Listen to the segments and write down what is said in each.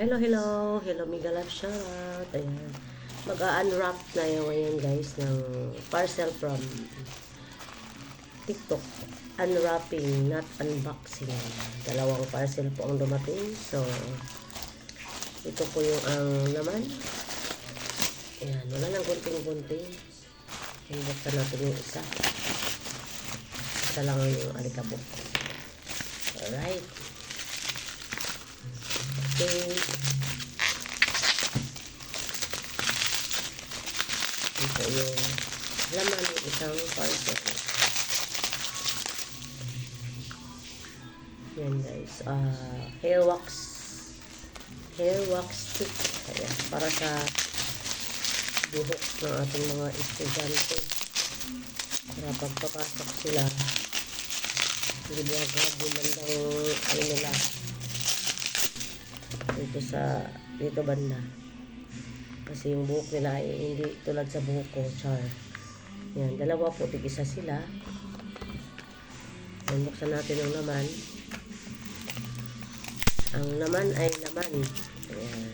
Hello, hello. Hello, Mega Love Shoutout. Ayan. Mag-unwrap na yung ngayon guys ng parcel from TikTok. Unwrapping, not unboxing. Dalawang parcel po ang dumating. So, ito po yung ang laman. Ayan. Wala nang gunting-gunting. Buksan natin yung isa. Isa lang yung alikabok. Alright. Okay. Ito yung laman ng isang parcel. Yan guys. Hair wax stick. Ayan. Para sa buhok ng ating mga estudyante. Para pagpapasok sila, hindi magandang ano nila. Dito banda. Kasi yung buhok nila ay hindi tulad sa buhok ko, char. Yan, dalawa po, tig-isa sila. Yan, buksan natin ang laman. Ang laman ay laman. Ayan.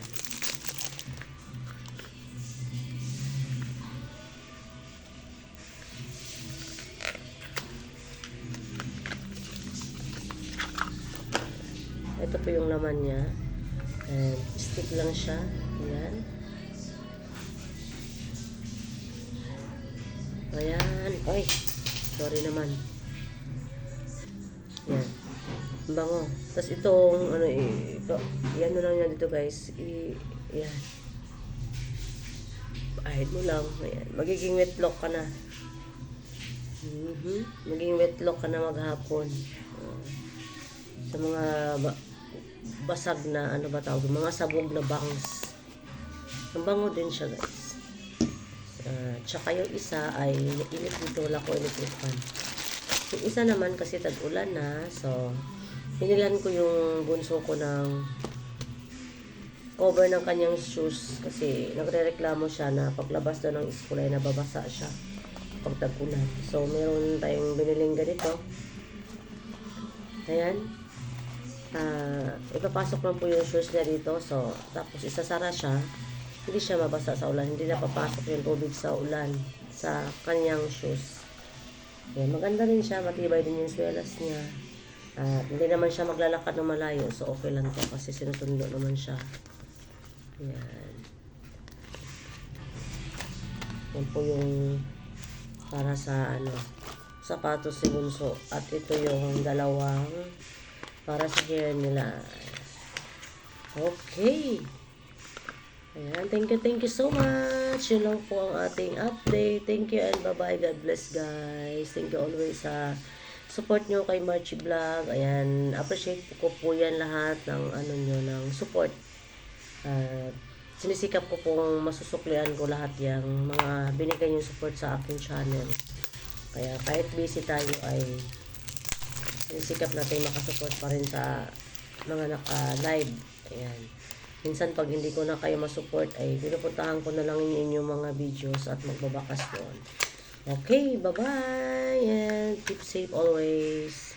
Ito po yung laman niya. And stick lang siya. Ayan. Ayan. Oy. Sorry naman. Ayan. Bango. Tapos itong, yan mo lang yan dito guys. Ayan. Ahid mo lang. Ayan. Magiging wetlock ka na. Magiging wetlock ka na maghapon. Sa mga basag na mga sabog na bangs. Ang bango din siya guys. Tsaka yung isa ay electric ko electric fan. Yung isa naman kasi tag-ulan na, so hinilan ko yung bunso ko ng cover ng kanyang shoes kasi nagrereklamo siya na paglabas daw ng school ay nababasa siya pag tag-ulan. So meron tayong biniling ganito. Ayan. Ipapasok lang po yung shoes niya dito. So, tapos isasara siya. Hindi siya mabasa sa ulan. Hindi na papasok yung tubig sa ulan sa kanyang shoes. Ayan, maganda rin siya. Matibay din yung swelas niya. Hindi naman siya maglalakad ng malayo. So, okay lang to kasi sinusundo naman siya. Ayan. Yan po yung para sa sapatos si bunso. At ito yung dalawang para sa hair nila. Okay. Ayan. Thank you so much. Yun lang po ang ating update. Thank you and bye-bye. God bless guys. Thank you always sa support nyo kay Marchie Vlog. Ayan. Appreciate ko po yan lahat ng ng support. Sinisikap ko pong masusuklian ko lahat yung mga binigay yung support sa aking channel. Kaya kahit busy tayo ay sinisikap natin makasupport pa rin sa mga naka-live. Ayan. Minsan pag hindi ko na kayo masupport ay pinupuntahan ko na lang yung inyong mga videos at magbabakas doon. Okay, bye-bye and keep safe always.